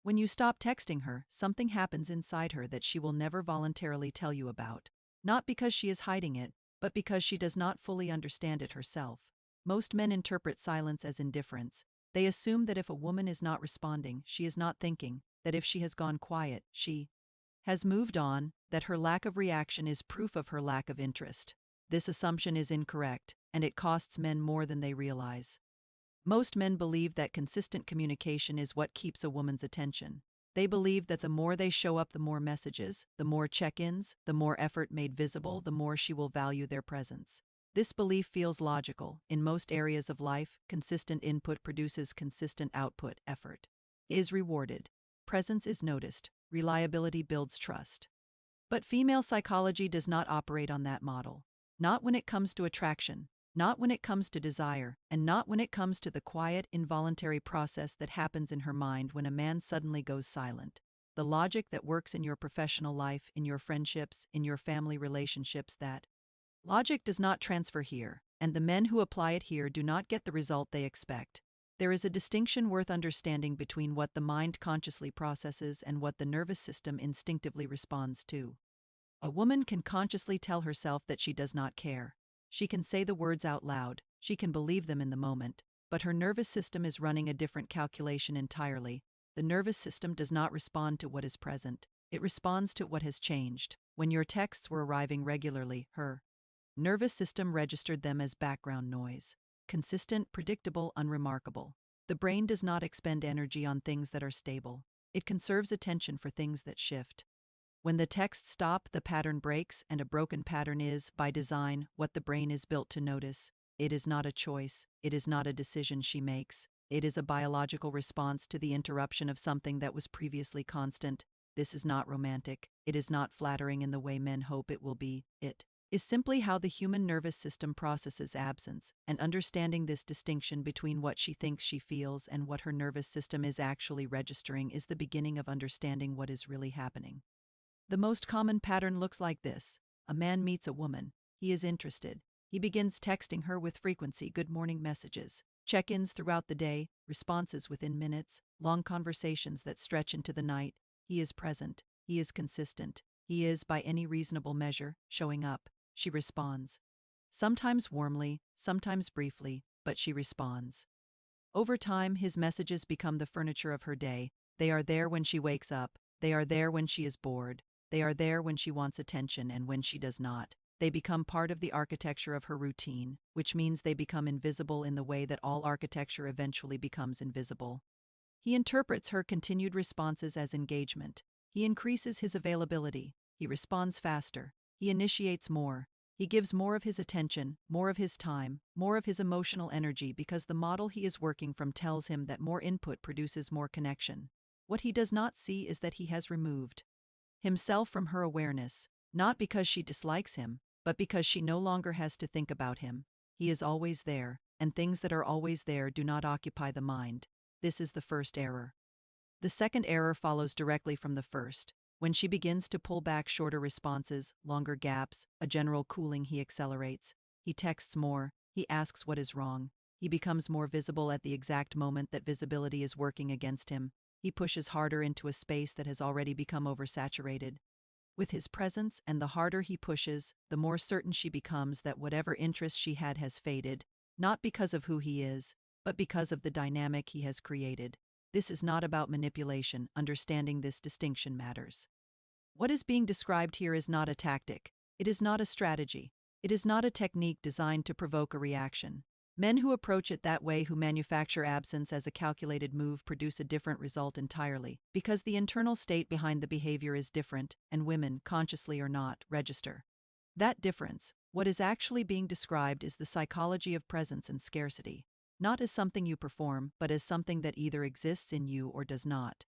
When you stop texting her, something happens inside her that she will never voluntarily tell you about. Not because she is hiding it, but because she does not fully understand it herself. Most men interpret silence as indifference. They assume that if a woman is not responding, she is not thinking, that if she has gone quiet, she has moved on, that her lack of reaction is proof of her lack of interest. This assumption is incorrect, and it costs men more than they realize. Most men believe that consistent communication is what keeps a woman's attention. They believe that the more they show up, the more messages, the more check-ins, the more effort made visible, the more she will value their presence. This belief feels logical. In most areas of life, consistent input produces consistent output. Effort is rewarded. Presence is noticed. Reliability builds trust. But female psychology does not operate on that model. Not when it comes to attraction, not when it comes to desire, and not when it comes to the quiet, involuntary process that happens in her mind when a man suddenly goes silent. The logic that works in your professional life, in your friendships, in your family relationships, that logic does not transfer here, and the men who apply it here do not get the result they expect. There is a distinction worth understanding between what the mind consciously processes and what the nervous system instinctively responds to. A woman can consciously tell herself that she does not care. She can say the words out loud, she can believe them in the moment, but her nervous system is running a different calculation entirely. The nervous system does not respond to what is present, it responds to what has changed. When your texts were arriving regularly, her nervous system registered them as background noise. Consistent, predictable, unremarkable. The brain does not expend energy on things that are stable. It conserves attention for things that shift. When the texts stop, the pattern breaks, and a broken pattern is, by design, what the brain is built to notice. It is not a choice. It is not a decision she makes. It is a biological response to the interruption of something that was previously constant. This is not romantic. It is not flattering in the way men hope it will be. It is simply how the human nervous system processes absence, and understanding this distinction between what she thinks she feels and what her nervous system is actually registering is the beginning of understanding what is really happening. The most common pattern looks like this. A man meets a woman. He is interested. He begins texting her with frequency, good morning messages, check-ins throughout the day, responses within minutes, long conversations that stretch into the night. He is present. He is consistent. He is, by any reasonable measure, showing up. She responds. Sometimes warmly, sometimes briefly, but she responds. Over time, his messages become the furniture of her day. They are there when she wakes up. They are there when she is bored. They are there when she wants attention and when she does not. They become part of the architecture of her routine, which means they become invisible in the way that all architecture eventually becomes invisible. He interprets her continued responses as engagement. He increases his availability. He responds faster. He initiates more. He gives more of his attention, more of his time, more of his emotional energy because the model he is working from tells him that more input produces more connection. What he does not see is that he has removed himself from her awareness, not because she dislikes him, but because she no longer has to think about him. He is always there, and things that are always there do not occupy the mind. This is the first error. The second error follows directly from the first. When she begins to pull back shorter responses, longer gaps, a general cooling, he accelerates. He texts more. He asks what is wrong. He becomes more visible at the exact moment that visibility is working against him. He pushes harder into a space that has already become oversaturated with his presence, and the harder he pushes, the more certain she becomes that whatever interest she had has faded, not because of who he is, but because of the dynamic he has created. This is not about manipulation. Understanding this distinction matters. What is being described here is not a tactic. It is not a strategy. It is not a technique designed to provoke a reaction. Men who approach it that way, who manufacture absence as a calculated move, produce a different result entirely, because the internal state behind the behavior is different, and women, consciously or not, register that difference. What is actually being described is the psychology of presence and scarcity, not as something you perform, but as something that either exists in you or does not.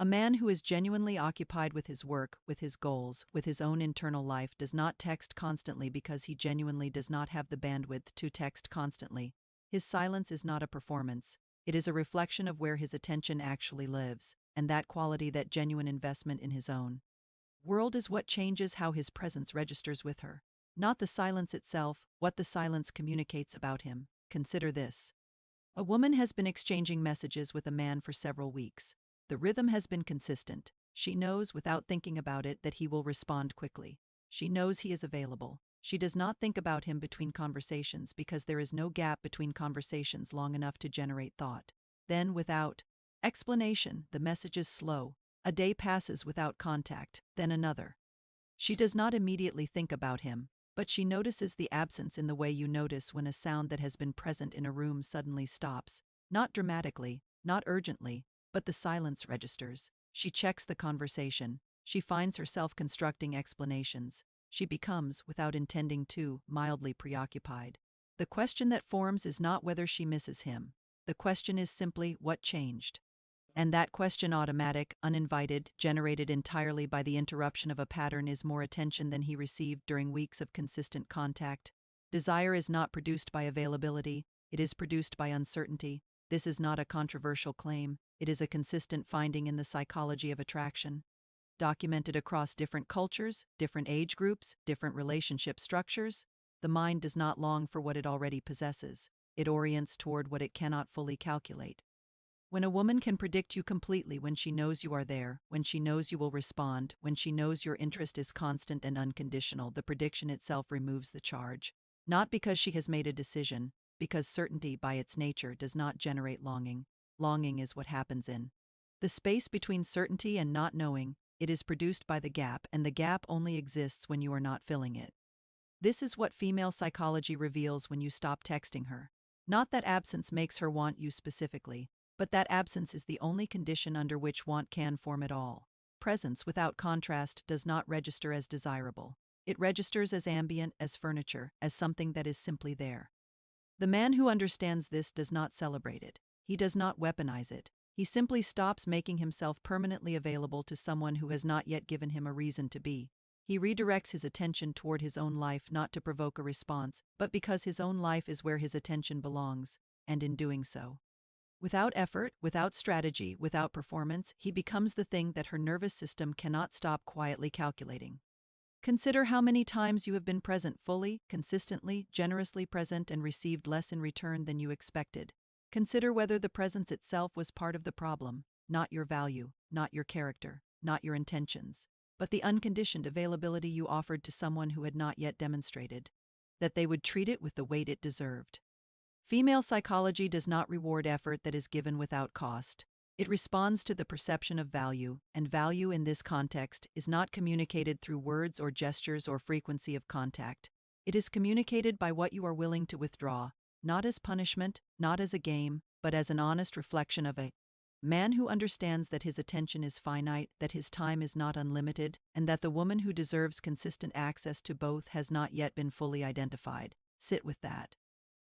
A man who is genuinely occupied with his work, with his goals, with his own internal life does not text constantly because he genuinely does not have the bandwidth to text constantly. His silence is not a performance. It is a reflection of where his attention actually lives, and that quality, that genuine investment in his own world, is what changes how his presence registers with her. Not the silence itself, what the silence communicates about him. Consider this. A woman has been exchanging messages with a man for several weeks. The rhythm has been consistent. She knows, without thinking about it, that he will respond quickly. She knows he is available. She does not think about him between conversations because there is no gap between conversations long enough to generate thought. Then, without explanation, the message is slow. A day passes without contact, then another. She does not immediately think about him, but she notices the absence in the way you notice when a sound that has been present in a room suddenly stops. Not dramatically, not urgently, but the silence registers. She checks the conversation. She finds herself constructing explanations. She becomes, without intending to, mildly preoccupied. The question that forms is not whether she misses him. The question is simply what changed. And that question, automatic, uninvited, generated entirely by the interruption of a pattern, is more attention than he received during weeks of consistent contact. Desire is not produced by availability, it is produced by uncertainty. This is not a controversial claim, it is a consistent finding in the psychology of attraction. Documented across different cultures, different age groups, different relationship structures, the mind does not long for what it already possesses. It orients toward what it cannot fully calculate. When a woman can predict you completely, when she knows you are there, when she knows you will respond, when she knows your interest is constant and unconditional, the prediction itself removes the charge. Not because she has made a decision, because certainty by its nature does not generate longing. Longing is what happens in the space between certainty and not knowing. It is produced by the gap, and the gap only exists when you are not filling it. This is what female psychology reveals when you stop texting her. Not that absence makes her want you specifically, but that absence is the only condition under which want can form at all. Presence without contrast does not register as desirable. It registers as ambient, as furniture, as something that is simply there. The man who understands this does not celebrate it. He does not weaponize it. He simply stops making himself permanently available to someone who has not yet given him a reason to be. He redirects his attention toward his own life, not to provoke a response, but because his own life is where his attention belongs, and in doing so, without effort, without strategy, without performance, he becomes the thing that her nervous system cannot stop quietly calculating. Consider how many times you have been present fully, consistently, generously present, and received less in return than you expected. Consider whether the presence itself was part of the problem, not your value, not your character, not your intentions, but the unconditioned availability you offered to someone who had not yet demonstrated that they would treat it with the weight it deserved. Female psychology does not reward effort that is given without cost. It responds to the perception of value, and value in this context is not communicated through words or gestures or frequency of contact. It is communicated by what you are willing to withdraw, not as punishment, not as a game, but as an honest reflection of a man who understands that his attention is finite, that his time is not unlimited, and that the woman who deserves consistent access to both has not yet been fully identified. Sit with that.